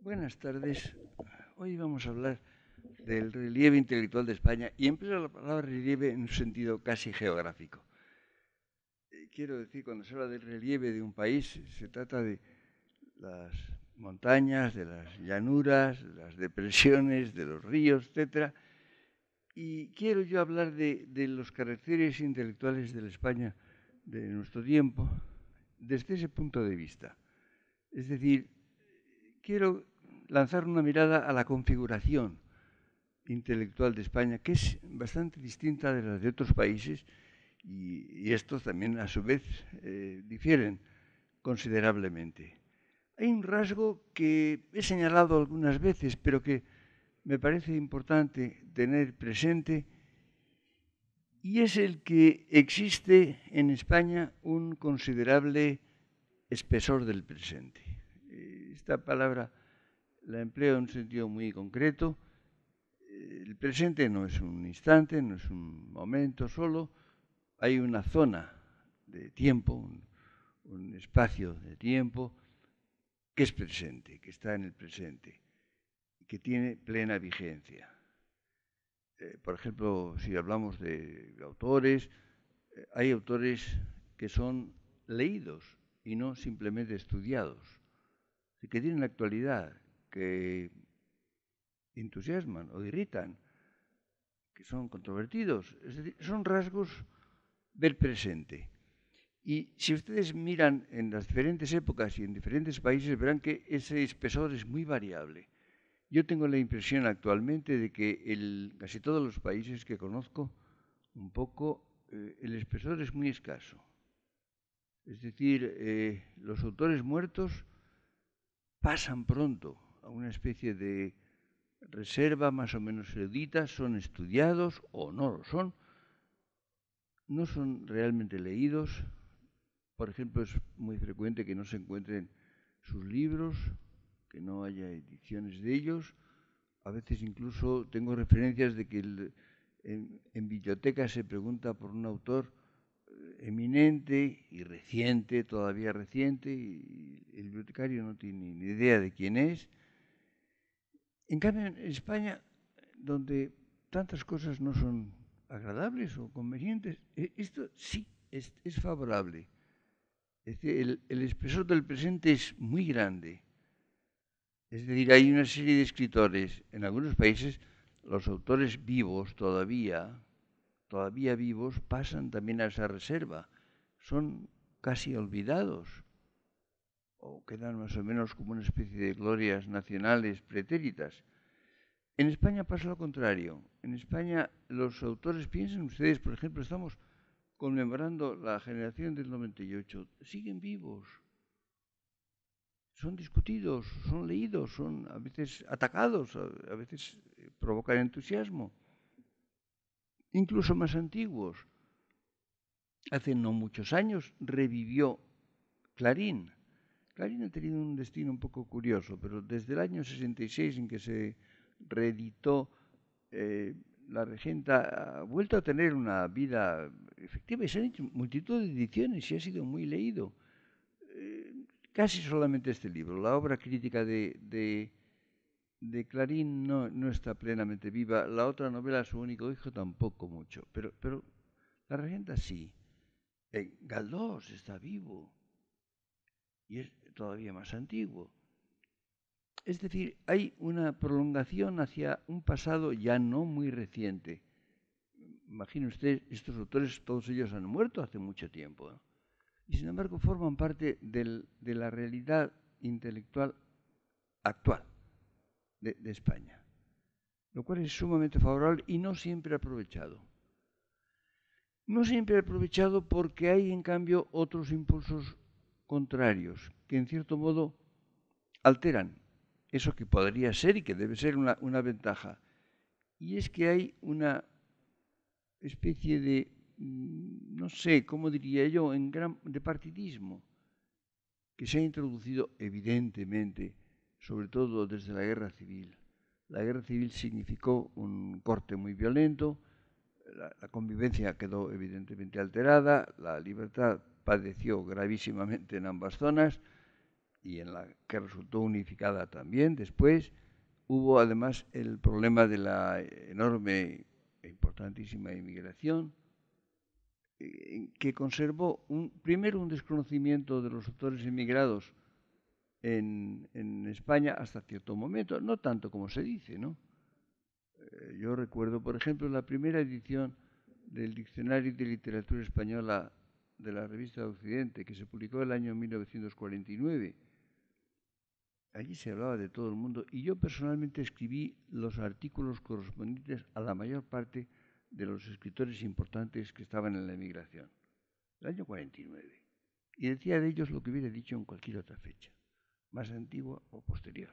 Buenas tardes. Hoy vamos a hablar del relieve intelectual de España y empleo la palabra relieve en un sentido casi geográfico. Quiero decir, cuando se habla del relieve de un país, se trata de las montañas, de las llanuras, de las depresiones, de los ríos, etc. Y quiero yo hablar de los caracteres intelectuales de la España de nuestro tiempo desde ese punto de vista. Es decir, quiero lanzar una mirada a la configuración intelectual de España, que es bastante distinta de las de otros países, y estos también a su vez difieren considerablemente. Hay un rasgo que he señalado algunas veces, pero que me parece importante tener presente, y es el que existe en España un considerable espesor del presente. Esta palabra la empleo en un sentido muy concreto. El presente no es un instante, no es un momento solo, hay una zona de tiempo, un espacio de tiempo que es presente, que está en el presente, que tiene plena vigencia. Por ejemplo, si hablamos de autores, hay autores que son leídos y no simplemente estudiados, que tienen actualidad, que entusiasman o irritan, que son controvertidos. Es decir, son rasgos del presente. Y si ustedes miran en las diferentes épocas y en diferentes países, verán que ese espesor es muy variable. Yo tengo la impresión actualmente de que casi todos los países que conozco, un poco, el espesor es muy escaso. Es decir, los autores muertos pasan pronto a una especie de reserva más o menos erudita, son estudiados o no lo son, no son realmente leídos. Por ejemplo, es muy frecuente que no se encuentren sus libros, que no haya ediciones de ellos. A veces incluso tengo referencias de que en bibliotecas se pregunta por un autor eminente y reciente, todavía reciente, y el bibliotecario no tiene ni idea de quién es. En cambio, en España, donde tantas cosas no son agradables o convenientes, esto sí es favorable. Es decir, el espesor del presente es muy grande. Es decir, hay una serie de escritores, en algunos países, los autores vivos todavía vivos, pasan también a esa reserva. Son casi olvidados o quedan más o menos como una especie de glorias nacionales pretéritas. En España pasa lo contrario. En España los autores, piensen ustedes, por ejemplo, estamos conmemorando la generación del 98, siguen vivos, son discutidos, son leídos, son a veces atacados, a veces provocan entusiasmo, incluso más antiguos. Hace no muchos años revivió Clarín. Clarín ha tenido un destino un poco curioso, pero desde el año 66 en que se reeditó La Regenta, ha vuelto a tener una vida efectiva y se han hecho multitud de ediciones y ha sido muy leído. Casi solamente este libro, la obra crítica de Clarín no está plenamente viva. La otra novela, Su único hijo, tampoco mucho. Pero La Regenta sí. Galdós está vivo y es todavía más antiguo. Es decir, hay una prolongación hacia un pasado ya no muy reciente. Imagine usted, estos autores, todos ellos han muerto hace mucho tiempo, ¿no? Y sin embargo forman parte de la realidad intelectual actual de España, lo cual es sumamente favorable y no siempre aprovechado. No siempre aprovechado porque hay en cambio otros impulsos contrarios que en cierto modo alteran eso que podría ser y que debe ser una ventaja. Y es que hay una especie de, no sé, ¿cómo diría yo?, de partidismo que se ha introducido evidentemente, sobre todo desde la guerra civil. La guerra civil significó un corte muy violento, la convivencia quedó evidentemente alterada, la libertad padeció gravísimamente en ambas zonas y en la que resultó unificada también después, hubo además el problema de la enorme e importantísima inmigración, que conservó primero un desconocimiento de los autores emigrados en España hasta cierto momento, no tanto como se dice, ¿no? Yo recuerdo, por ejemplo, la primera edición del Diccionario de Literatura Española de la Revista de Occidente, que se publicó en el año 1949. Allí se hablaba de todo el mundo y yo personalmente escribí los artículos correspondientes a la mayor parte de los escritores importantes que estaban en la emigración, el año 49. Y decía de ellos lo que hubiera dicho en cualquier otra fecha, más antigua o posterior.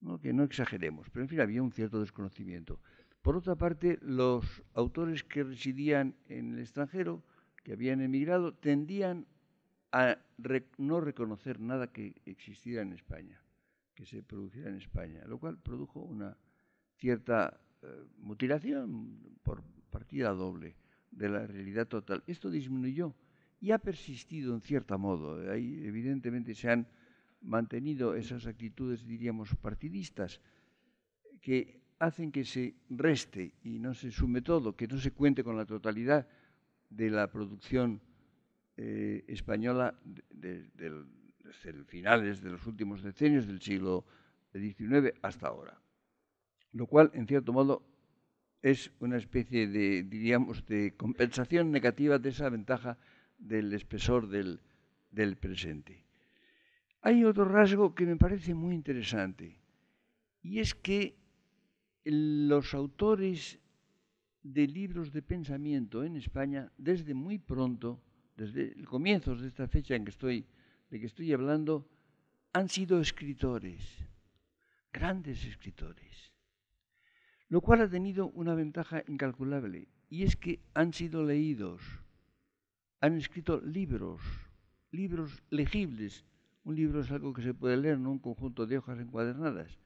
No, que no exageremos, pero en fin, había un cierto desconocimiento. Por otra parte, los autores que residían en el extranjero, que habían emigrado, tendían a no reconocer nada que existiera en España, que se produciera en España, lo cual produjo una cierta mutilación por partida doble de la realidad total. Esto disminuyó y ha persistido en cierto modo. Ahí evidentemente se han mantenido esas actitudes, diríamos, partidistas, que hacen que se reste y no se sume todo, que no se cuente con la totalidad de la producción española desde finales de los últimos decenios del siglo XIX hasta ahora. Lo cual, en cierto modo, es una especie de, diríamos, de compensación negativa de esa ventaja del espesor del presente. Hay otro rasgo que me parece muy interesante, y es que los autores de libros de pensamiento en España, desde muy pronto, desde el comienzos de esta fecha de que estoy hablando, han sido escritores, grandes escritores, lo cual ha tenido una ventaja incalculable, y es que han sido leídos, han escrito libros legibles. Un libro es algo que se puede leer, no un conjunto de hojas encuadernadas.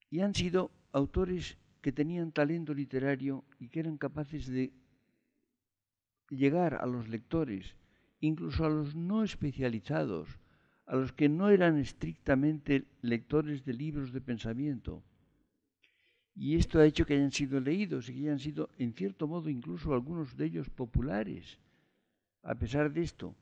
Y han sido autores que tenían talento literario y que eran capaces de llegar a los lectores, incluso a los no especializados, a los que no eran estrictamente lectores de libros de pensamiento. Y esto ha hecho que hayan sido leídos y que hayan sido, en cierto modo, incluso algunos de ellos populares, a pesar de esto.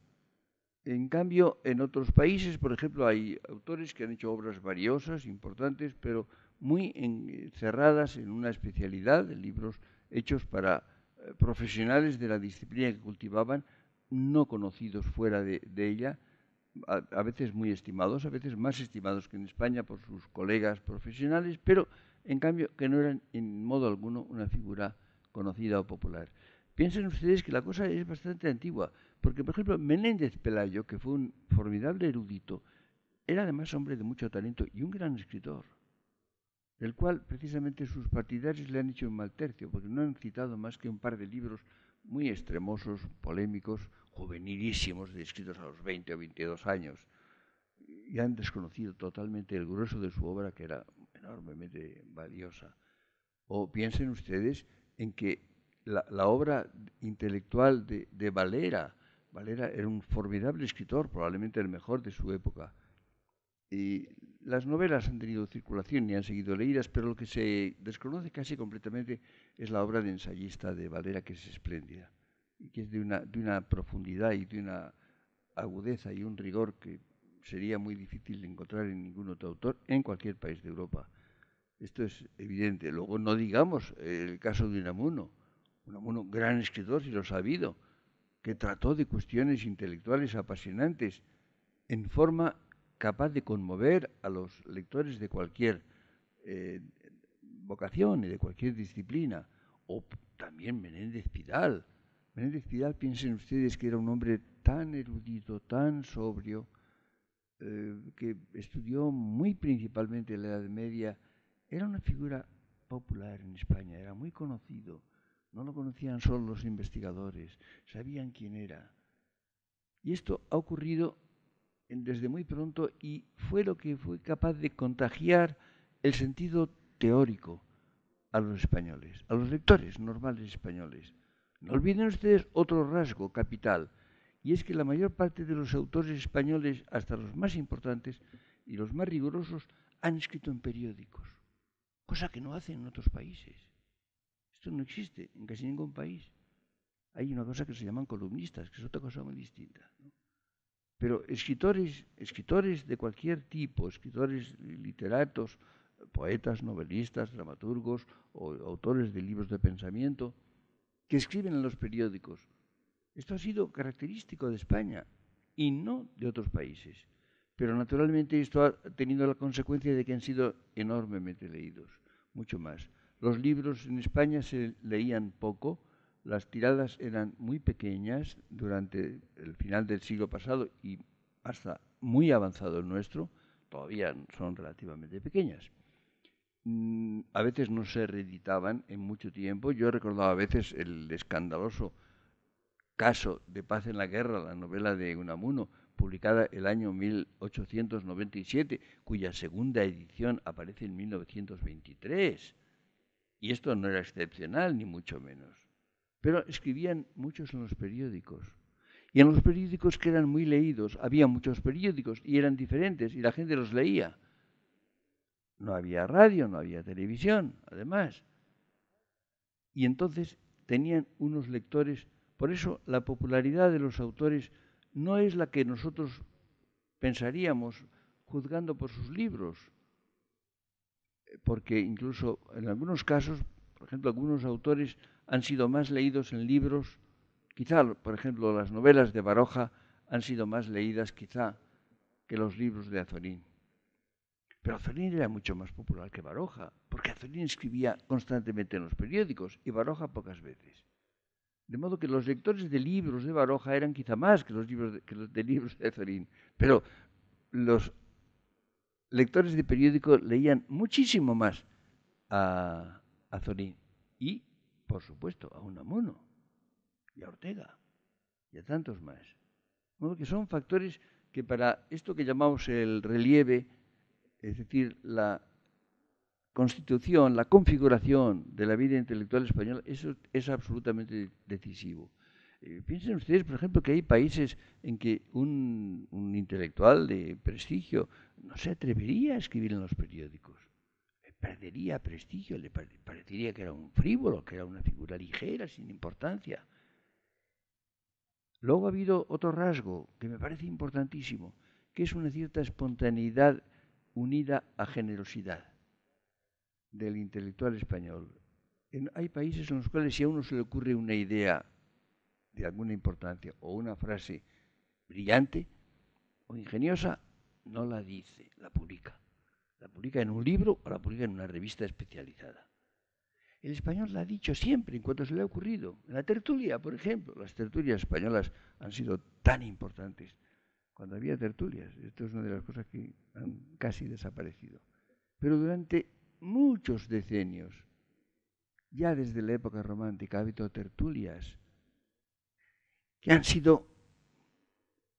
En cambio, en otros países, por ejemplo, hay autores que han hecho obras valiosas, importantes, pero muy encerradas en una especialidad, de libros hechos para profesionales de la disciplina que cultivaban, no conocidos fuera de ella, a veces muy estimados, a veces más estimados que en España por sus colegas profesionales, pero en cambio que no eran en modo alguno una figura conocida o popular. Piensen ustedes que la cosa es bastante antigua, porque por ejemplo Menéndez Pelayo, que fue un formidable erudito, era además hombre de mucho talento y un gran escritor, del cual precisamente sus partidarios le han hecho un mal tercio, porque no han citado más que un par de libros muy extremosos, polémicos, juvenilísimos, escritos a los 20 o 22 años, y han desconocido totalmente el grueso de su obra, que era enormemente valiosa. O piensen ustedes en que la obra intelectual de Valera era un formidable escritor, probablemente el mejor de su época. Y las novelas han tenido circulación y han seguido leídas, pero lo que se desconoce casi completamente es la obra de ensayista de Valera, que es espléndida, y que es de una profundidad y de una agudeza y un rigor que sería muy difícil de encontrar en ningún otro autor en cualquier país de Europa. Esto es evidente. Luego no digamos el caso de Unamuno, gran escritor, si lo ha sabido, que trató de cuestiones intelectuales apasionantes en forma capaz de conmover a los lectores de cualquier vocación y de cualquier disciplina. O también Menéndez Pidal. Menéndez Pidal, piensen ustedes que era un hombre tan erudito, tan sobrio, que estudió muy principalmente en la Edad Media. Era una figura popular en España, era muy conocido. No lo conocían solo los investigadores, sabían quién era. Y esto ha ocurrido desde muy pronto y fue lo que fue capaz de contagiar el sentido teórico a los españoles, a los lectores normales españoles. No olviden ustedes otro rasgo capital, y es que la mayor parte de los autores españoles, hasta los más importantes y los más rigurosos, han escrito en periódicos, cosa que no hacen en otros países. Esto no existe en casi ningún país. Hay una cosa que se llaman columnistas, que es otra cosa muy distinta, ¿no? Pero escritores de cualquier tipo, escritores literatos, poetas, novelistas, dramaturgos o autores de libros de pensamiento, que escriben en los periódicos. Esto ha sido característico de España y no de otros países. Pero naturalmente esto ha tenido la consecuencia de que han sido enormemente leídos, mucho más. Los libros en España se leían poco, las tiradas eran muy pequeñas durante el final del siglo pasado y hasta muy avanzado el nuestro, todavía son relativamente pequeñas. A veces no se reeditaban en mucho tiempo. Yo recordaba a veces el escandaloso caso de Paz en la Guerra, la novela de Unamuno, publicada el año 1897, cuya segunda edición aparece en 1923. Y esto no era excepcional, ni mucho menos. Pero escribían muchos en los periódicos. Y en los periódicos que eran muy leídos, había muchos periódicos y eran diferentes y la gente los leía. No había radio, no había televisión, además. Y entonces tenían unos lectores. Por eso la popularidad de los autores no es la que nosotros pensaríamos juzgando por sus libros. Porque incluso en algunos casos, por ejemplo, algunos autores han sido más leídos en libros. Quizá, por ejemplo, las novelas de Baroja han sido más leídas quizá que los libros de Azorín. Pero Azorín era mucho más popular que Baroja, porque Azorín escribía constantemente en los periódicos y Baroja pocas veces. De modo que los lectores de libros de Baroja eran quizá más que los de libros de Azorín. Pero los lectores de periódico leían muchísimo más a Azorín y, por supuesto, a Unamuno y a Ortega y a tantos más. De modo que son factores que para esto que llamamos el relieve, es decir, la constitución, la configuración de la vida intelectual española, eso es absolutamente decisivo. Piensen ustedes, por ejemplo, que hay países en que un intelectual de prestigio no se atrevería a escribir en los periódicos. Perdería prestigio, le parecería que era un frívolo, que era una figura ligera, sin importancia. Luego ha habido otro rasgo que me parece importantísimo, que es una cierta espontaneidad unida a generosidad del intelectual español. Hay países en los cuales si a uno se le ocurre una idea de alguna importancia o una frase brillante o ingeniosa, no la dice, la publica. La publica en un libro o la publica en una revista especializada. El español la ha dicho siempre en cuanto se le ha ocurrido. En la tertulia, por ejemplo, las tertulias españolas han sido tan importantes. Cuando había tertulias, esto es una de las cosas que han casi desaparecido. Pero durante muchos decenios, ya desde la época romántica, ha habido tertulias que han sido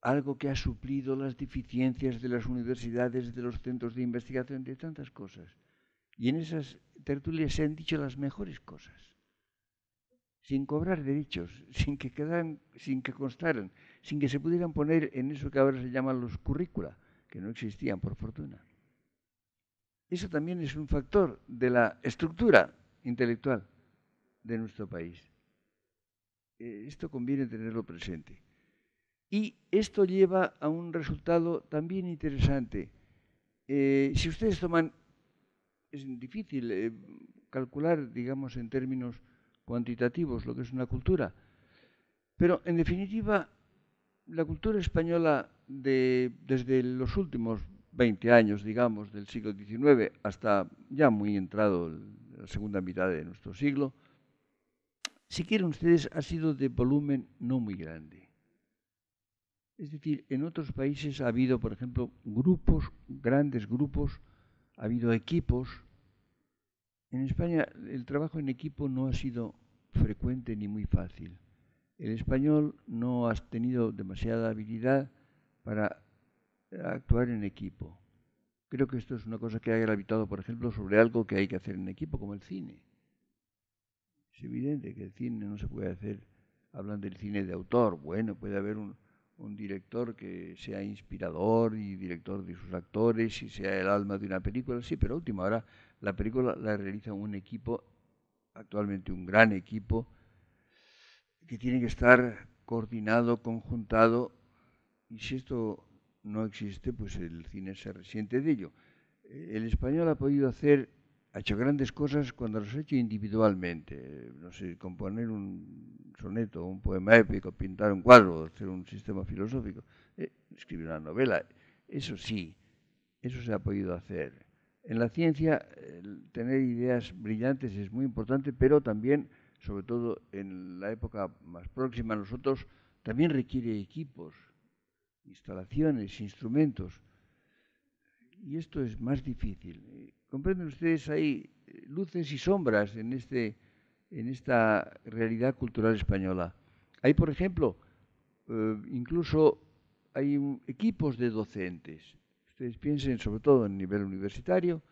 algo que ha suplido las deficiencias de las universidades, de los centros de investigación, de tantas cosas. Y en esas tertulias se han dicho las mejores cosas, sin cobrar derechos, sin que constaran, sin que se pudieran poner en eso que ahora se llaman los currícula, que no existían, por fortuna. Eso también es un factor de la estructura intelectual de nuestro país. Esto conviene tenerlo presente. Y esto lleva a un resultado también interesante. Si ustedes toman, es difícil calcular, digamos, en términos cuantitativos lo que es una cultura, pero en definitiva, la cultura española desde los últimos 20 años, digamos, del siglo XIX hasta ya muy entrado la segunda mitad de nuestro siglo, si quieren ustedes, ha sido de volumen no muy grande. Es decir, en otros países ha habido, por ejemplo, grupos, grandes grupos, ha habido equipos. En España el trabajo en equipo no ha sido frecuente ni muy fácil. El español no ha tenido demasiada habilidad para actuar en equipo. Creo que esto es una cosa que ha gravitado, por ejemplo, sobre algo que hay que hacer en equipo, como el cine. Es evidente que el cine no se puede hacer, hablan del cine de autor, bueno, puede haber un director que sea inspirador y director de sus actores y sea el alma de una película, sí, pero a última hora la película la realiza un equipo, actualmente un gran equipo, que tiene que estar coordinado, conjuntado, y si esto no existe, pues el cine se resiente de ello. El español ha hecho grandes cosas cuando las ha hecho individualmente. No sé, componer un soneto, un poema épico, pintar un cuadro, hacer un sistema filosófico, escribir una novela. Eso sí, eso se ha podido hacer. En la ciencia, tener ideas brillantes es muy importante, pero también, sobre todo en la época más próxima a nosotros, también requiere equipos, instalaciones, instrumentos. Y esto es más difícil. ¿Comprenden ustedes? Hay luces y sombras en esta realidad cultural española. Hay, por ejemplo, incluso hay equipos de docentes. Ustedes piensen, sobre todo a nivel universitario,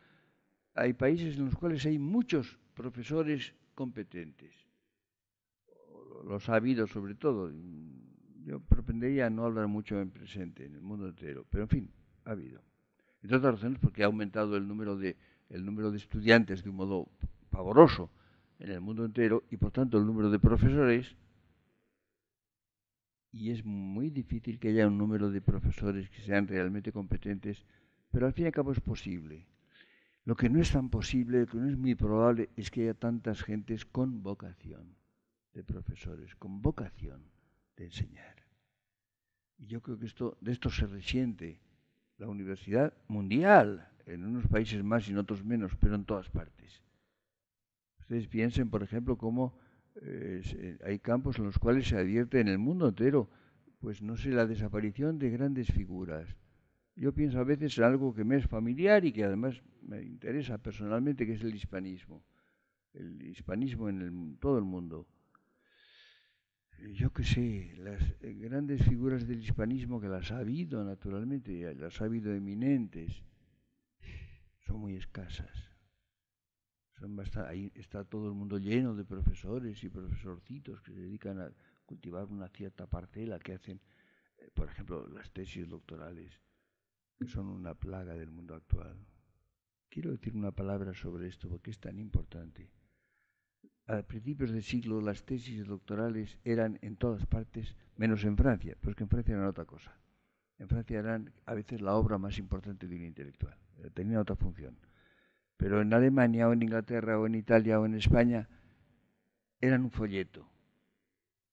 hay países en los cuales hay muchos profesores competentes. Los ha habido sobre todo. Yo propendería a no hablar mucho en presente, en el mundo entero, pero en fin, ha habido. Entre otras razones porque ha aumentado el número de estudiantes de un modo pavoroso en el mundo entero y por tanto el número de profesores, y es muy difícil que haya un número de profesores que sean realmente competentes, pero al fin y al cabo es posible. Lo que no es tan posible, lo que no es muy probable, es que haya tantas gentes con vocación de profesores, con vocación de enseñar. Y yo creo que de esto se resiente la universidad mundial, en unos países más y en otros menos, pero en todas partes. Ustedes piensen, por ejemplo, cómo hay campos en los cuales se advierte en el mundo entero, pues no sé, la desaparición de grandes figuras. Yo pienso a veces en algo que me es familiar y que además me interesa personalmente, que es el hispanismo. El hispanismo en todo el mundo. Yo qué sé, las grandes figuras del hispanismo, que las ha habido naturalmente, las ha habido eminentes, son muy escasas. Ahí está todo el mundo lleno de profesores y profesorcitos que se dedican a cultivar una cierta parcela, que hacen, por ejemplo, las tesis doctorales, que son una plaga del mundo actual. Quiero decir una palabra sobre esto porque es tan importante. A principios del siglo las tesis doctorales eran en todas partes, menos en Francia, pues que en Francia eran otra cosa. En Francia eran a veces la obra más importante de un intelectual, tenían otra función. Pero en Alemania o en Inglaterra o en Italia o en España eran un folleto.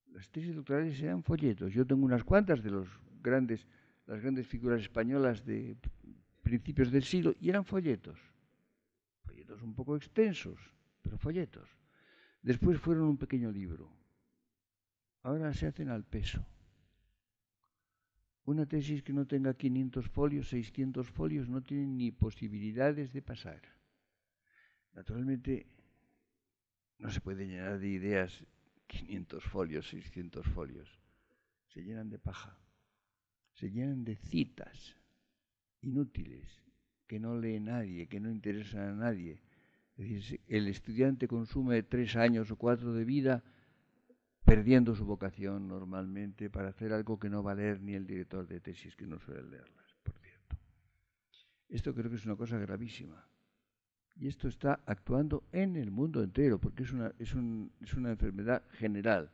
Las tesis doctorales eran folletos. Yo tengo unas cuantas de las grandes figuras españolas de principios del siglo y eran folletos. Folletos un poco extensos, pero folletos. Después fueron un pequeño libro. Ahora se hacen al peso. Una tesis que no tenga 500 folios, 600 folios, no tiene ni posibilidades de pasar. Naturalmente, no se puede llenar de ideas 500 folios, 600 folios. Se llenan de paja. Se llenan de citas inútiles que no lee nadie, que no interesan a nadie. Es decir, el estudiante consume 3 años o 4 de vida perdiendo su vocación normalmente para hacer algo que no va a leer ni el director de tesis, que no suele leerlas, por cierto. Esto creo que es una cosa gravísima. Y esto está actuando en el mundo entero, porque es una enfermedad general.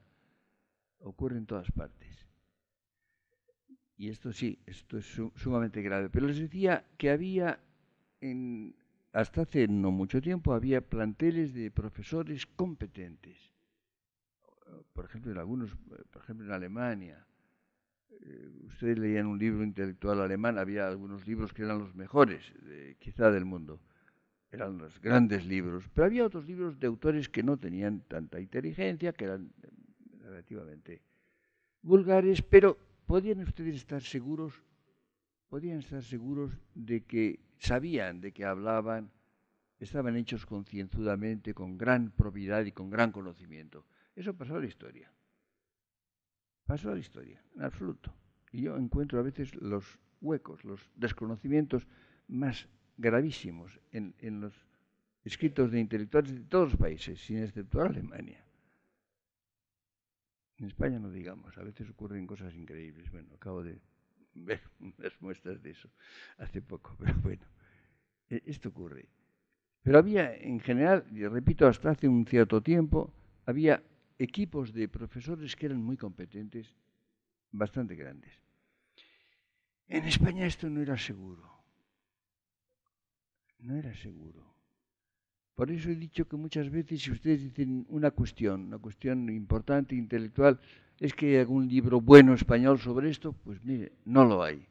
Ocurre en todas partes. Y esto sí, esto es sumamente grave. Pero les decía que hasta hace no mucho tiempo, había planteles de profesores competentes. Por ejemplo, por ejemplo en Alemania. Ustedes leían un libro intelectual alemán, había algunos libros que eran los mejores, quizá del mundo. Eran los grandes libros, pero había otros libros de autores que no tenían tanta inteligencia, que eran relativamente vulgares, pero podían estar seguros de que sabían de qué hablaban, estaban hechos concienzudamente, con gran probidad y con gran conocimiento. Eso pasó a la historia. Pasó a la historia, en absoluto. Y yo encuentro a veces los huecos, los desconocimientos más gravísimos en los escritos de intelectuales de todos los países, sin exceptuar Alemania. En España no digamos, a veces ocurren cosas increíbles. Bueno, acabo de ver unas muestras de eso hace poco, pero bueno, esto ocurre. Pero había, en general, y repito, hasta hace un cierto tiempo, había equipos de profesores que eran muy competentes, bastante grandes. En España esto no era seguro. No era seguro. Por eso he dicho que muchas veces, si ustedes dicen una cuestión importante, intelectual, es que hay algún libro bueno español sobre esto, pues mire, no lo hay.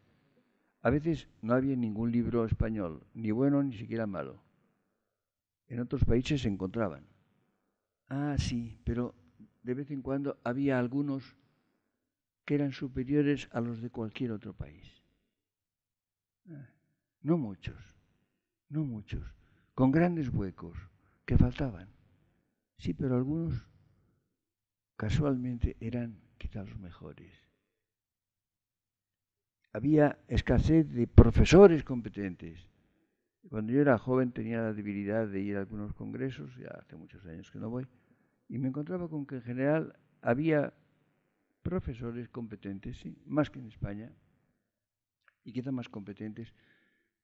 A veces no había ningún libro español, ni bueno ni siquiera malo. En otros países se encontraban. Ah, sí, pero de vez en cuando había algunos que eran superiores a los de cualquier otro país. No muchos, no muchos, con grandes huecos que faltaban. Sí, pero algunos casualmente eran quizá los mejores. Había escasez de profesores competentes. Cuando yo era joven tenía la debilidad de ir a algunos congresos, ya hace muchos años que no voy, y me encontraba con que en general había profesores competentes, sí, más que en España, y quizá más competentes,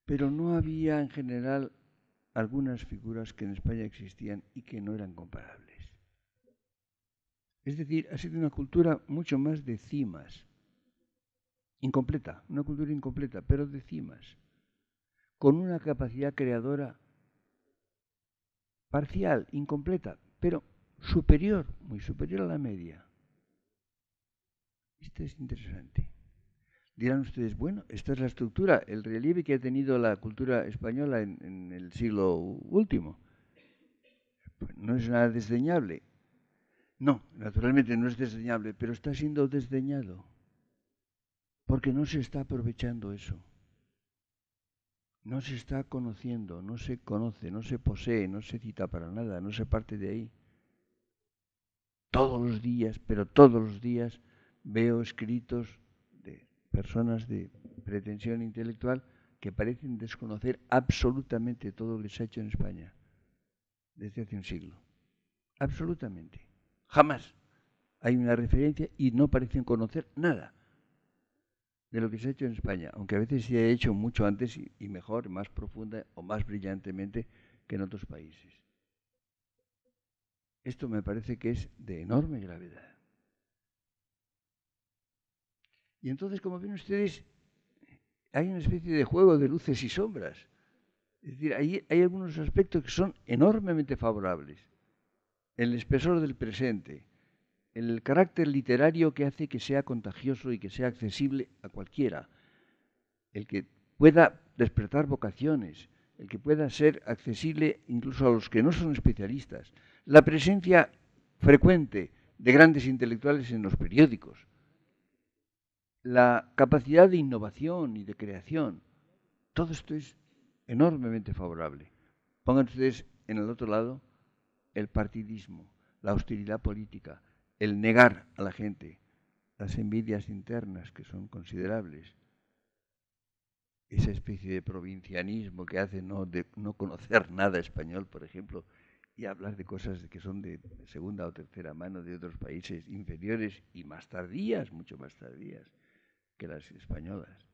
pero no había en general algunas figuras que en España existían y que no eran comparables. Es decir, ha sido una cultura mucho más de cimas, incompleta, una cultura incompleta, pero de cimas, con una capacidad creadora parcial, incompleta, pero superior, muy superior a la media. Esto es interesante. Dirán ustedes, bueno, esta es la estructura, el relieve que ha tenido la cultura española en el siglo último. Pues no es nada desdeñable. No, naturalmente no es desdeñable, pero está siendo desdeñado. Porque no se está aprovechando eso. No se está conociendo, no se conoce, no se posee, no se cita para nada, no se parte de ahí. Todos los días, pero todos los días veo escritos de personas de pretensión intelectual que parecen desconocer absolutamente todo lo que se ha hecho en España desde hace un siglo. Absolutamente. Jamás hay una referencia y no parecen conocer nada de lo que se ha hecho en España, aunque a veces se ha hecho mucho antes y mejor, más profunda o más brillantemente que en otros países. Esto me parece que es de enorme gravedad. Y entonces, como ven ustedes, hay una especie de juego de luces y sombras. Es decir, hay algunos aspectos que son enormemente favorables. El espesor del presente, el carácter literario que hace que sea contagioso y que sea accesible a cualquiera, el que pueda despertar vocaciones, el que pueda ser accesible incluso a los que no son especialistas, la presencia frecuente de grandes intelectuales en los periódicos, la capacidad de innovación y de creación, todo esto es enormemente favorable. Pongan ustedes en el otro lado el partidismo, la austeridad política, el negar a la gente, las envidias internas que son considerables, esa especie de provincianismo que hace de no conocer nada español, por ejemplo, y hablar de cosas que son de segunda o tercera mano de otros países inferiores y más tardías, mucho más tardías que las españolas.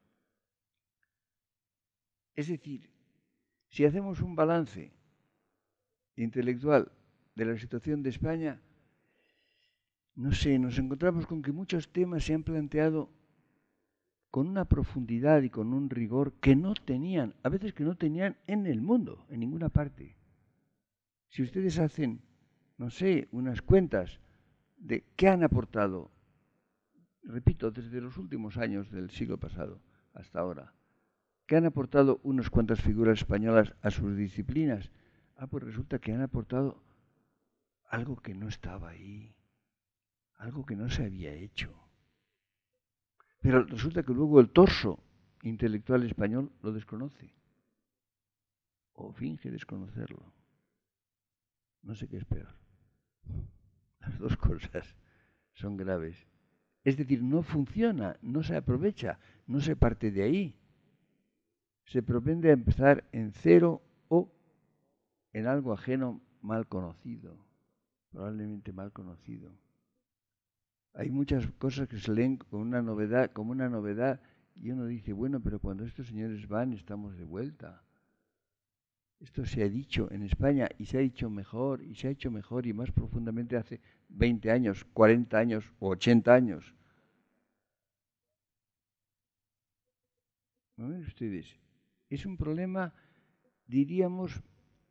Es decir, si hacemos un balance intelectual de la situación de España, no sé, nos encontramos con que muchos temas se han planteado con una profundidad y con un rigor que no tenían, a veces que no tenían en el mundo, en ninguna parte. Si ustedes hacen, no sé, unas cuentas de qué han aportado, repito, desde los últimos años del siglo pasado hasta ahora, qué han aportado unas cuantas figuras españolas a sus disciplinas, pues resulta que han aportado algo que no estaba ahí, algo que no se había hecho. Pero resulta que luego el torso intelectual español lo desconoce o finge desconocerlo. No sé qué es peor. Las dos cosas son graves. Es decir, no funciona, no se aprovecha, no se parte de ahí. Se propende a empezar en cero o en algo ajeno mal conocido, probablemente mal conocido. Hay muchas cosas que se leen como una novedad, y uno dice, bueno, pero cuando estos señores van, estamos de vuelta. Esto se ha dicho en España y se ha dicho mejor, y se ha hecho mejor y más profundamente hace 20 años, 40 años o 80 años. ¿No ven ustedes? Es un problema, diríamos,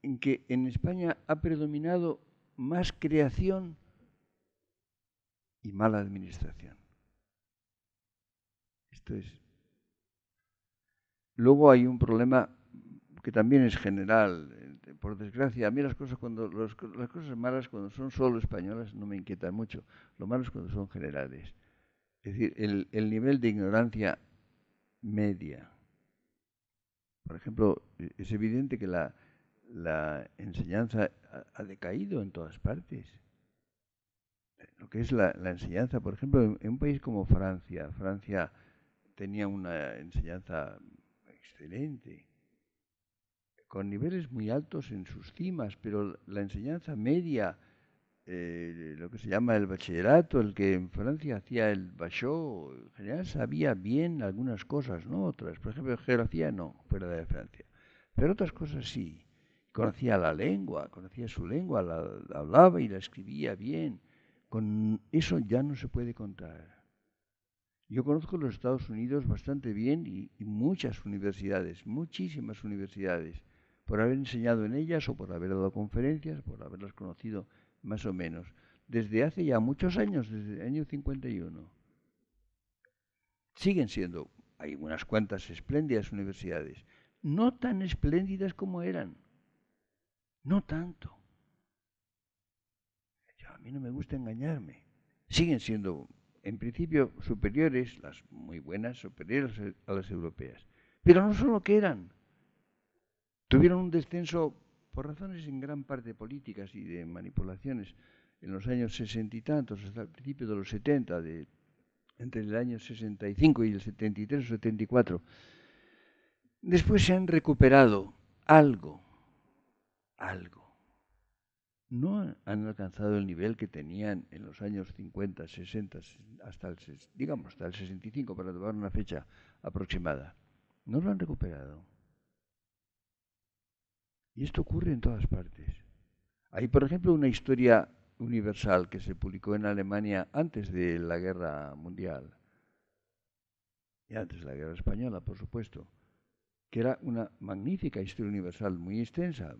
en que en España ha predominado más creación y mala administración. Esto es. Luego hay un problema que también es general. Por desgracia, a mí las cosas las cosas malas cuando son solo españolas no me inquietan mucho. Lo malo es cuando son generales. Es decir, el nivel de ignorancia media. Por ejemplo, es evidente que la enseñanza ha decaído en todas partes. Lo que es la enseñanza, por ejemplo, en un país como Francia, Francia tenía una enseñanza excelente, con niveles muy altos en sus cimas, pero la enseñanza media, lo que se llama el bachillerato, el que en Francia hacía el bachot, en general sabía bien algunas cosas, no otras. Por ejemplo, geografía no, fuera de Francia. Pero otras cosas sí. Conocía la lengua, conocía su lengua, la hablaba y la escribía bien. Con eso ya no se puede contar. Yo conozco los Estados Unidos bastante bien y muchas universidades, muchísimas universidades, por haber enseñado en ellas o por haber dado conferencias, por haberlas conocido más o menos, desde hace ya muchos años, desde el año 51. Siguen siendo, hay unas cuantas espléndidas universidades, no tan espléndidas como eran, no tanto. A mí no me gusta engañarme. Siguen siendo, en principio, superiores, las muy buenas, superiores a las europeas. Pero no son lo que eran. Tuvieron un descenso por razones en gran parte políticas y de manipulaciones en los años 60 y tantos, hasta el principio de los 70, entre el año 65 y el 73 o 74. Después se han recuperado algo, algo. No han alcanzado el nivel que tenían en los años 50, 60, digamos hasta el 65, para tomar una fecha aproximada. No lo han recuperado. Y esto ocurre en todas partes. Hay, por ejemplo, una historia universal que se publicó en Alemania antes de la Guerra Mundial, y antes de la Guerra Española, por supuesto, que era una magnífica historia universal, muy extensa,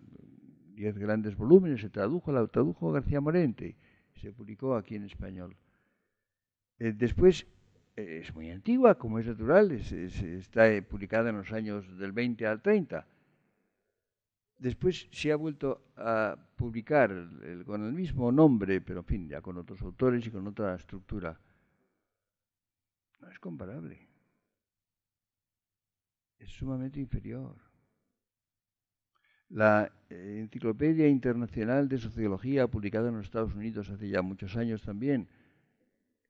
10 grandes volúmenes, la tradujo García Morente, se publicó aquí en español. Después, es muy antigua, como es natural, está publicada en los años del 20 al 30. Después se ha vuelto a publicar con el mismo nombre, pero en fin, ya con otros autores y con otra estructura. No es comparable. Es sumamente inferior. La Enciclopedia Internacional de Sociología, publicada en los Estados Unidos hace ya muchos años también,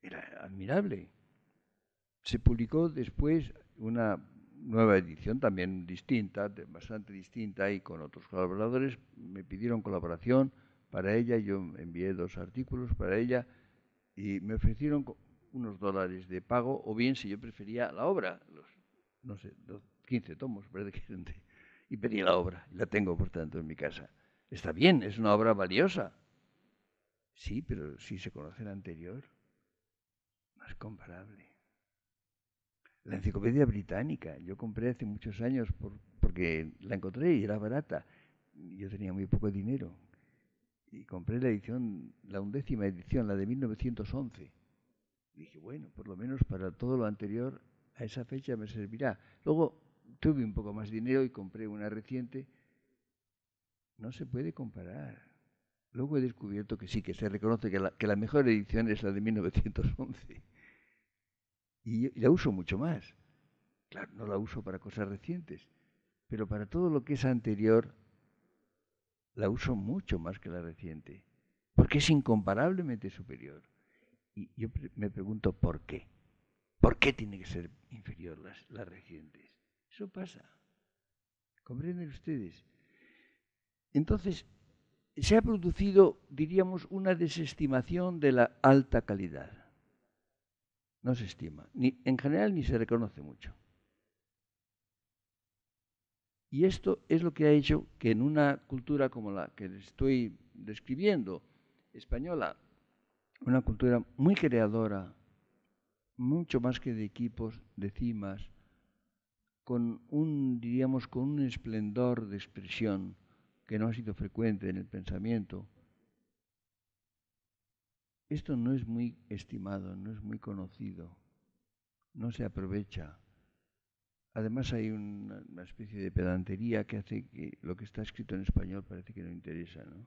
era admirable. Se publicó después una nueva edición, también distinta, bastante distinta, y con otros colaboradores. Me pidieron colaboración para ella, yo envié 2 artículos para ella y me ofrecieron unos dólares de pago, o bien si yo prefería la obra, no sé, 15 tomos, parece que eran y pedí la obra, y la tengo por tanto en mi casa. Está bien, es una obra valiosa. Sí, pero si se conoce la anterior, no es comparable. La enciclopedia británica, yo compré hace muchos años porque la encontré y era barata. Yo tenía muy poco dinero. Y compré la edición, la 11ª edición, la de 1911. Y dije, bueno, por lo menos para todo lo anterior, a esa fecha me servirá. Luego tuve un poco más de dinero y compré una reciente. No se puede comparar. Luego he descubierto que sí, que se reconoce que la mejor edición es la de 1911. Y la uso mucho más. Claro, no la uso para cosas recientes, pero para todo lo que es anterior, la uso mucho más que la reciente, porque es incomparablemente superior. Y yo me pregunto por qué. ¿Por qué tiene que ser inferior las recientes? Eso pasa. ¿Comprenden ustedes? Entonces, se ha producido, diríamos, una desestimación de la alta calidad. no se estima, ni en general ni se reconoce mucho. Y esto es lo que ha hecho que en una cultura como la que estoy describiendo, española, una cultura muy creadora, mucho más que de equipos, de cimas, con diríamos, con un esplendor de expresión que no ha sido frecuente en el pensamiento. Esto no es muy estimado, no es muy conocido, no se aprovecha. Además hay una especie de pedantería que hace que lo que está escrito en español parece que no interesa, ¿no?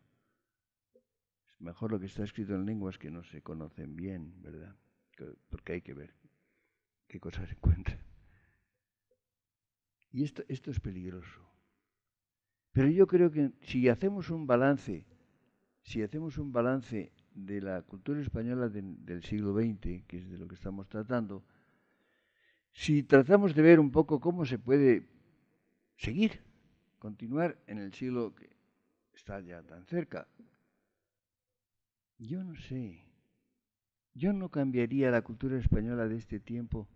Es mejor lo que está escrito en lenguas que no se conocen bien, ¿verdad? Porque hay que ver qué cosas se encuentran. Y esto es peligroso. Pero yo creo que si hacemos un balance de la cultura española del siglo XX, que es de lo que estamos tratando, si tratamos de ver un poco cómo se puede seguir, continuar en el siglo que está ya tan cerca, yo no sé, yo no cambiaría la cultura española de este tiempo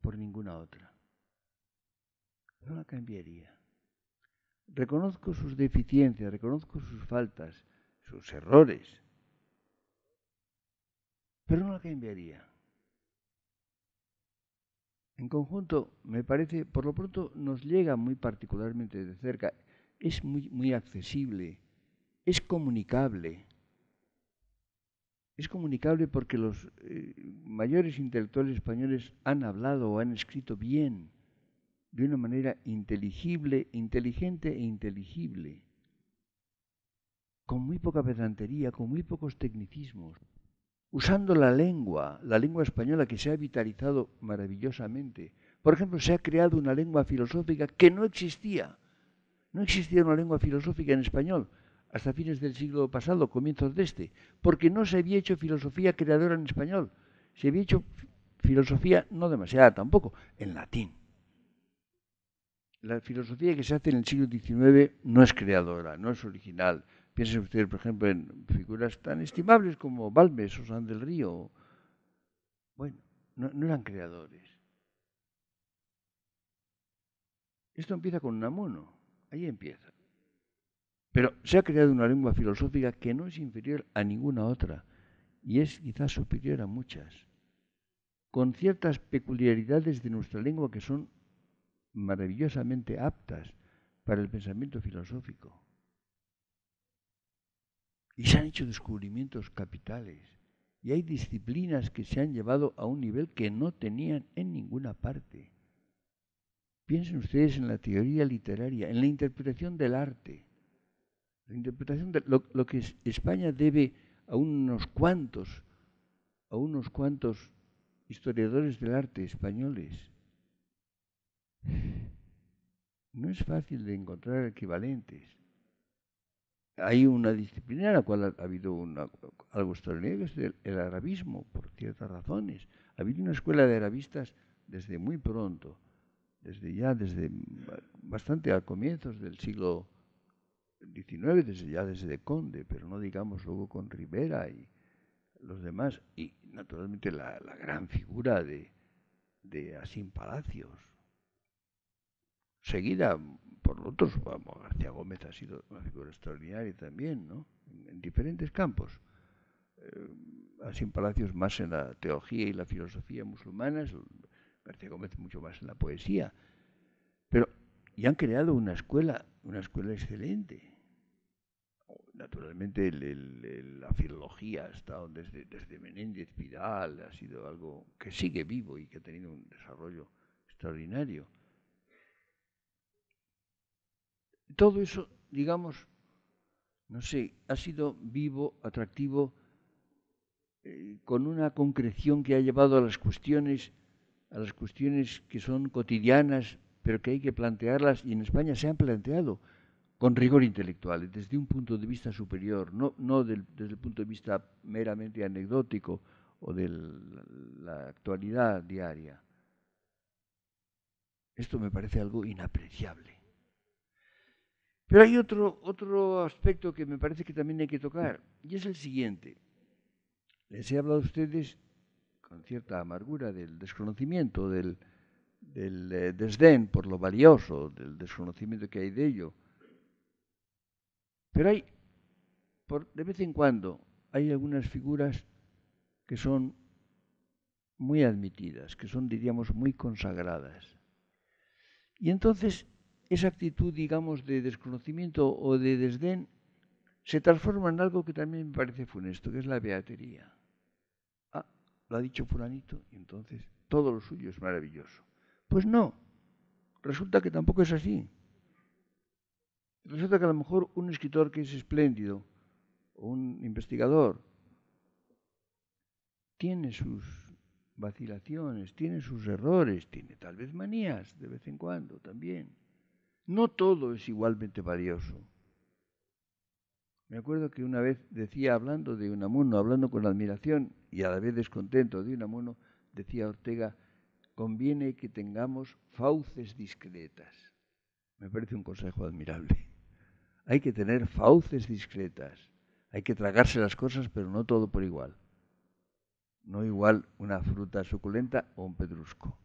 por ninguna otra. No la cambiaría. Reconozco sus deficiencias, reconozco sus faltas, sus errores, pero no la cambiaría. En conjunto, me parece, por lo pronto, nos llega muy particularmente de cerca. Es muy accesible, es comunicable. Es comunicable porque los mayores intelectuales españoles han hablado o han escrito bien, de una manera inteligible, inteligente e inteligible, con muy poca pedantería, con muy pocos tecnicismos, usando la lengua española que se ha vitalizado maravillosamente. Por ejemplo, se ha creado una lengua filosófica que no existía. No existía una lengua filosófica en español hasta fines del siglo pasado, comienzos de este, porque no se había hecho filosofía creadora en español. Se había hecho filosofía, no demasiada tampoco, en latín. La filosofía que se hace en el siglo XIX no es creadora, no es original. Piensen ustedes, por ejemplo, en figuras tan estimables como Balmes o San del Río. Bueno, no eran creadores. Esto empieza con Unamuno, ahí empieza. Pero se ha creado una lengua filosófica que no es inferior a ninguna otra y es quizás superior a muchas, con ciertas peculiaridades de nuestra lengua que son maravillosamente aptas para el pensamiento filosófico. Y se han hecho descubrimientos capitales. Y hay disciplinas que se han llevado a un nivel que no tenían en ninguna parte. Piensen ustedes en la teoría literaria, en la interpretación del arte. La interpretación de lo que España debe a unos cuantos historiadores del arte españoles. No es fácil de encontrar equivalentes. Hay una disciplina en la cual ha habido algo extraordinario, que es el arabismo, por ciertas razones. Ha habido una escuela de arabistas desde muy pronto, desde bastante a comienzos del siglo XIX, desde Conde, pero no digamos luego con Rivera y los demás, y naturalmente la gran figura de Asín Palacios, seguida por otros. Bueno, García Gómez ha sido una figura extraordinaria también, ¿no? En diferentes campos. Asín Palacios más en la teología y la filosofía musulmanas, García Gómez mucho más en la poesía. Pero y han creado una escuela excelente. Naturalmente la filología ha estado desde Menéndez Pidal, ha sido algo que sigue vivo y que ha tenido un desarrollo extraordinario. Todo eso, digamos, no sé, ha sido vivo, atractivo, con una concreción que ha llevado a las cuestiones que son cotidianas, pero que hay que plantearlas, y en España se han planteado con rigor intelectual, desde un punto de vista superior, no desde el punto de vista meramente anecdótico o de la actualidad diaria. Esto me parece algo inapreciable. Pero hay otro aspecto que me parece que también hay que tocar, y es el siguiente. Les he hablado a ustedes con cierta amargura del desconocimiento, del desdén por lo valioso, del desconocimiento que hay de ello. Pero hay, de vez en cuando, hay algunas figuras que son muy admitidas, que son, diríamos, muy consagradas. Y entonces esa actitud, digamos, de desconocimiento o de desdén se transforma en algo que también me parece funesto, que es la beatería. Ah, lo ha dicho fulanito, y entonces todo lo suyo es maravilloso. Pues no, resulta que tampoco es así. Resulta que a lo mejor un escritor que es espléndido, o un investigador, tiene sus vacilaciones, tiene sus errores, tiene tal vez manías de vez en cuando también. No todo es igualmente valioso. Me acuerdo que una vez decía, hablando de Unamuno, hablando con admiración y a la vez descontento de Unamuno, decía Ortega, conviene que tengamos fauces discretas. Me parece un consejo admirable. Hay que tener fauces discretas. Hay que tragarse las cosas, pero no todo por igual. No igual una fruta suculenta o un pedrusco.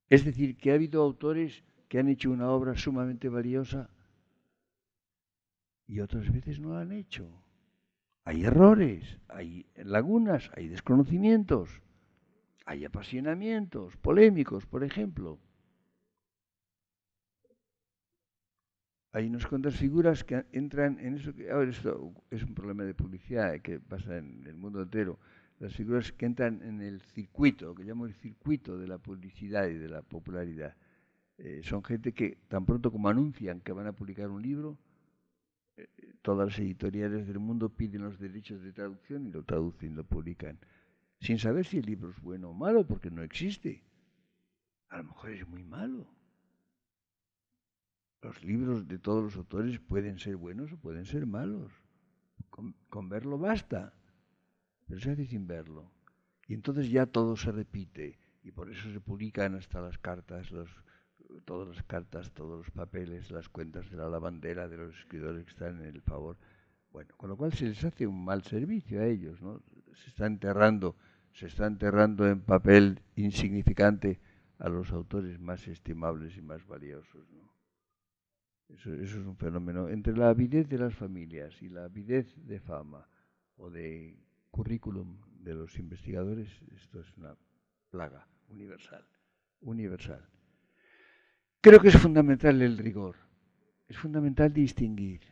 Es decir, que ha habido autores que han hecho una obra sumamente valiosa y otras veces no la han hecho. Hay errores, hay lagunas, hay desconocimientos, hay apasionamientos polémicos, por ejemplo. Hay unas cuantas figuras que entran en eso. Ahora, esto es un problema de publicidad que pasa en el mundo entero. Las figuras que entran en el circuito, que llamo el circuito de la publicidad y de la popularidad. Son gente que tan pronto como anuncian que van a publicar un libro, todas las editoriales del mundo piden los derechos de traducción y lo traducen, lo publican, sin saber si el libro es bueno o malo, porque no existe. A lo mejor es muy malo. Los libros de todos los autores pueden ser buenos o pueden ser malos. Con verlo basta, pero se hace sin verlo. Y entonces ya todo se repite, y por eso se publican hasta las cartas, todas las cartas, todos los papeles, las cuentas de la lavandera de los escritores que están en el favor. Bueno, con lo cual se les hace un mal servicio a ellos, ¿no? Se está enterrando en papel insignificante a los autores más estimables y más valiosos, ¿no? Eso es un fenómeno. Entre la avidez de las familias y la avidez de fama o de currículum de los investigadores, esto es una plaga universal, universal. Creo que es fundamental el rigor, es fundamental distinguir.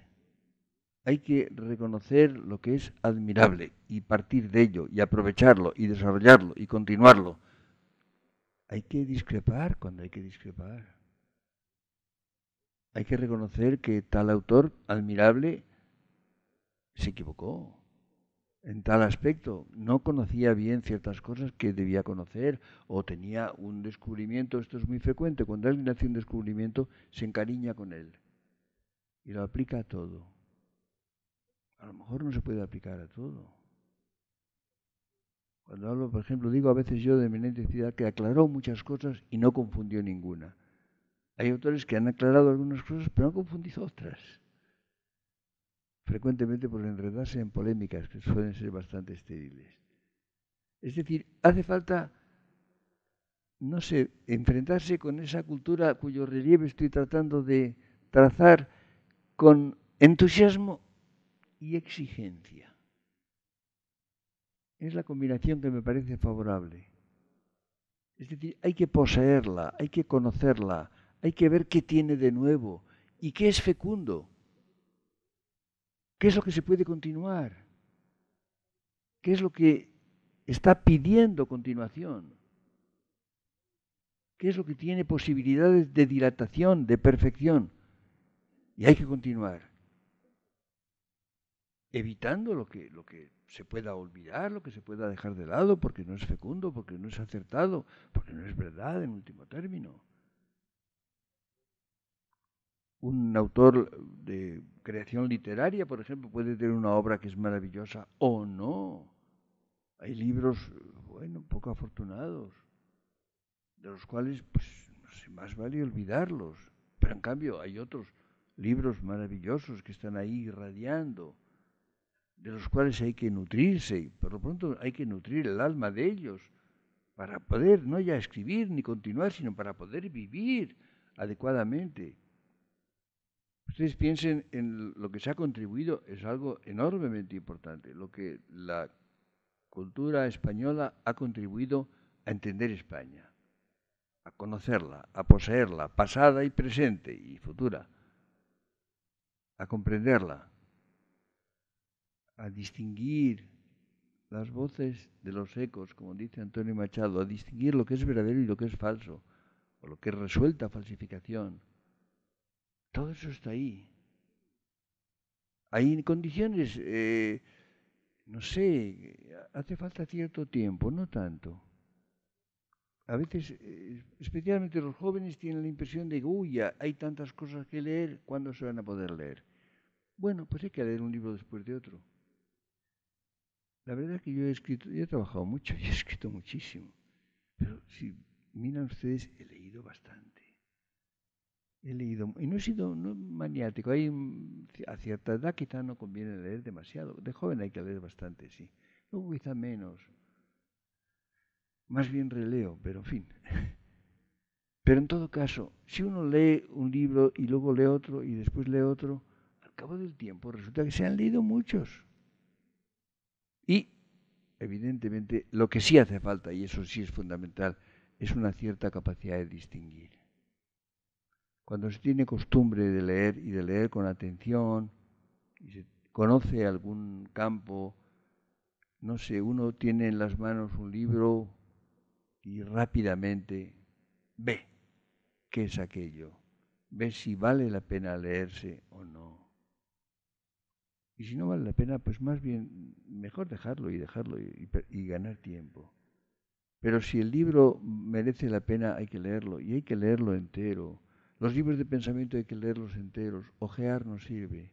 Hay que reconocer lo que es admirable y partir de ello y aprovecharlo y desarrollarlo y continuarlo. Hay que discrepar cuando hay que discrepar. Hay que reconocer que tal autor admirable se equivocó en tal aspecto. No conocía bien ciertas cosas que debía conocer o tenía un descubrimiento. Esto es muy frecuente. Cuando alguien hace un descubrimiento, se encariña con él y lo aplica a todo. A lo mejor no se puede aplicar a todo. Cuando hablo, por ejemplo, digo a veces yo de eminente ciudad que aclaró muchas cosas y no confundió ninguna. Hay autores que han aclarado algunas cosas, pero han confundido otras. Frecuentemente por enredarse en polémicas que suelen ser bastante estériles. Es decir, hace falta, no sé, enfrentarse con esa cultura cuyo relieve estoy tratando de trazar con entusiasmo y exigencia. Es la combinación que me parece favorable. Es decir, hay que poseerla, hay que conocerla, hay que ver qué tiene de nuevo y qué es fecundo, qué es lo que se puede continuar, qué es lo que está pidiendo continuación, qué es lo que tiene posibilidades de dilatación, de perfección. Y hay que continuar, evitando lo que se pueda olvidar, lo que se pueda dejar de lado, porque no es fecundo, porque no es acertado, porque no es verdad en último término. Un autor de creación literaria, por ejemplo, puede tener una obra que es maravillosa o no. Hay libros, bueno, poco afortunados, de los cuales, pues, no sé, más vale olvidarlos. Pero en cambio hay otros libros maravillosos que están ahí irradiando. de los cuales hay que nutrirse, y por lo pronto hay que nutrir el alma de ellos, para poder no ya escribir ni continuar, sino para poder vivir adecuadamente. Ustedes piensen en lo que se ha contribuido, es algo enormemente importante, lo que la cultura española ha contribuido a entender España, a conocerla, a poseerla, pasada y presente y futura, a comprenderla, a distinguir las voces de los ecos, como dice Antonio Machado, a distinguir lo que es verdadero y lo que es falso, o lo que es resuelta falsificación. Todo eso está ahí. Hay condiciones, no sé, hace falta cierto tiempo, no tanto. A veces, especialmente los jóvenes, tienen la impresión de que, uy, hay tantas cosas que leer, ¿cuándo se van a poder leer? Bueno, pues hay que leer un libro después de otro. La verdad es que yo he trabajado mucho y he escrito muchísimo. Pero si miran ustedes, he leído bastante. He leído, y no he sido maniático. A cierta edad quizá no conviene leer demasiado. De joven hay que leer bastante, sí. Luego quizá menos. Más bien releo, pero en fin. Pero en todo caso, si uno lee un libro y luego lee otro y después lee otro, al cabo del tiempo resulta que se han leído muchos. Y, evidentemente, lo que sí hace falta, y eso sí es fundamental, es una cierta capacidad de distinguir. Cuando se tiene costumbre de leer y de leer con atención, y se conoce algún campo, no sé, uno tiene en las manos un libro y rápidamente ve qué es aquello, ve si vale la pena leerse o no. Y si no vale la pena, pues más bien mejor dejarlo y ganar tiempo. Pero si el libro merece la pena, hay que leerlo y hay que leerlo entero. Los libros de pensamiento hay que leerlos enteros. Ojear no sirve.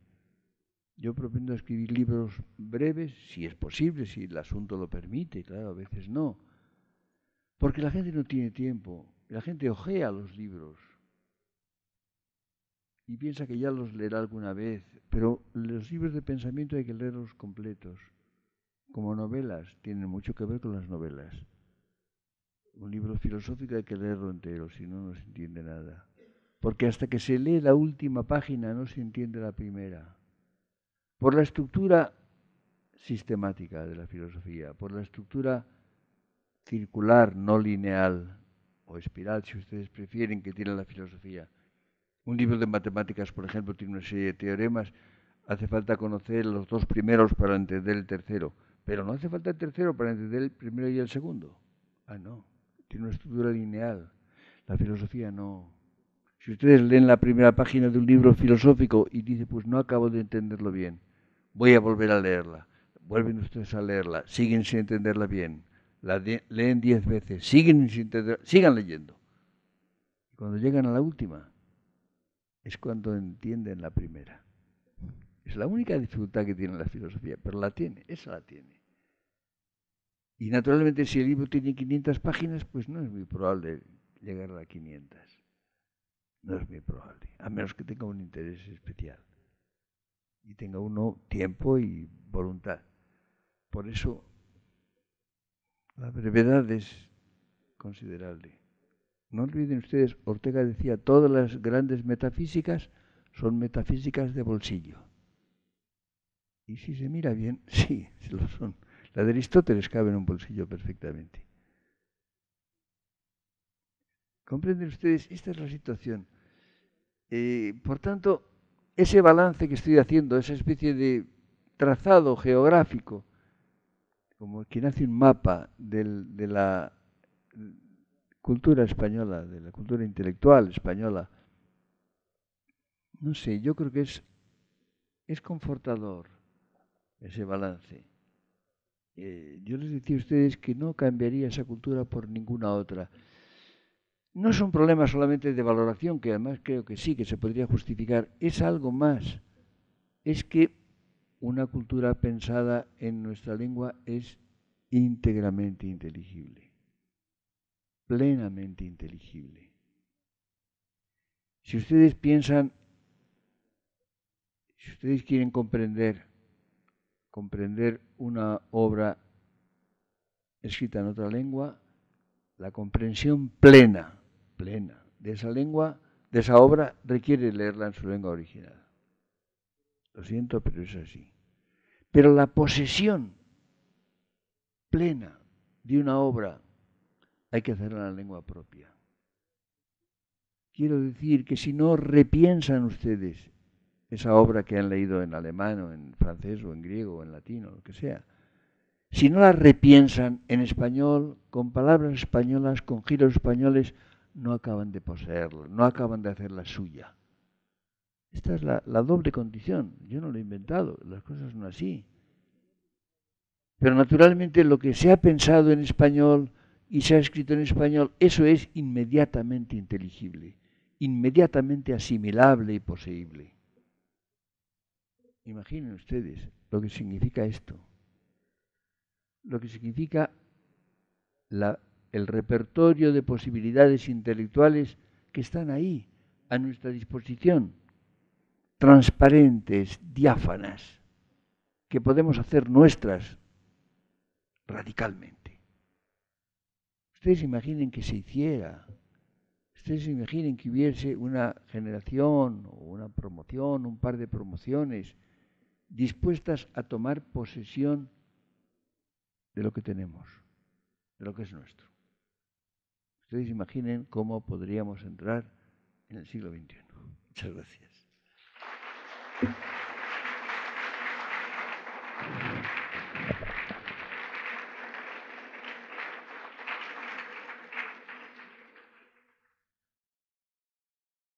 Yo propendo escribir libros breves, si es posible, si el asunto lo permite, claro, a veces no. Porque la gente no tiene tiempo. La gente ojea los libros y piensa que ya los leerá alguna vez. Pero los libros de pensamiento hay que leerlos completos. Como novelas, tienen mucho que ver con las novelas. Un libro filosófico hay que leerlo entero, si no, no se entiende nada. Porque hasta que se lee la última página no se entiende la primera. Por la estructura sistemática de la filosofía, por la estructura circular, no lineal, o espiral, si ustedes prefieren, que tiene la filosofía. Un libro de matemáticas, por ejemplo, tiene una serie de teoremas. Hace falta conocer los dos primeros para entender el tercero. Pero no hace falta el tercero para entender el primero y el segundo. Ah, no. Tiene una estructura lineal. La filosofía no. Si ustedes leen la primera página de un libro filosófico y dicen, pues no acabo de entenderlo bien, voy a volver a leerla. Vuelven ustedes a leerla, siguen sin entenderla bien. Leen 10 veces, siguen sin entenderla, sigan leyendo. Y cuando llegan a la última, es cuando entienden la primera. Es la única dificultad que tiene la filosofía, pero la tiene, esa la tiene. Y naturalmente si el libro tiene 500 páginas, pues no es muy probable llegar a las 500. No es muy probable, a menos que tenga un interés especial y tenga uno tiempo y voluntad. Por eso la brevedad es considerable. No olviden ustedes, Ortega decía, todas las grandes metafísicas son metafísicas de bolsillo. Y si se mira bien, sí, lo son. La de Aristóteles cabe en un bolsillo perfectamente. ¿Comprenden ustedes? Esta es la situación. Por tanto, ese balance que estoy haciendo, esa especie de trazado geográfico, como quien hace un mapa de la cultura española, de la cultura intelectual española, no sé, yo creo que es confortador ese balance. Yo les decía a ustedes que no cambiaría esa cultura por ninguna otra. No es un problema solamente de valoración, que además creo que sí, que se podría justificar, es algo más. Es que una cultura pensada en nuestra lengua es íntegramente inteligible, plenamente inteligible. Si ustedes piensan, si ustedes quieren comprender comprender una obra escrita en otra lengua, la comprensión plena de esa lengua, de esa obra, requiere leerla en su lengua original. Lo siento, pero es así. Pero la posesión plena de una obra hay que hacerla en la lengua propia. Quiero decir que si no repiensan ustedes esa obra que han leído en alemán o en francés o en griego o en latino, lo que sea, si no la repiensan en español, con palabras españolas, con giros españoles, no acaban de poseerla, no acaban de hacerla suya. Esta es la doble condición. Yo no lo he inventado, las cosas son así. Pero naturalmente lo que se ha pensado en español y se ha escrito en español, eso es inmediatamente inteligible, inmediatamente asimilable y poseíble. Imaginen ustedes lo que significa esto. Lo que significa el repertorio de posibilidades intelectuales que están ahí, a nuestra disposición, transparentes, diáfanas, que podemos hacer nuestras radicalmente. Ustedes imaginen que se hiciera, ustedes imaginen que hubiese una generación o una promoción, un par de promociones dispuestas a tomar posesión de lo que tenemos, de lo que es nuestro. Ustedes imaginen cómo podríamos entrar en el siglo XXI. Muchas gracias.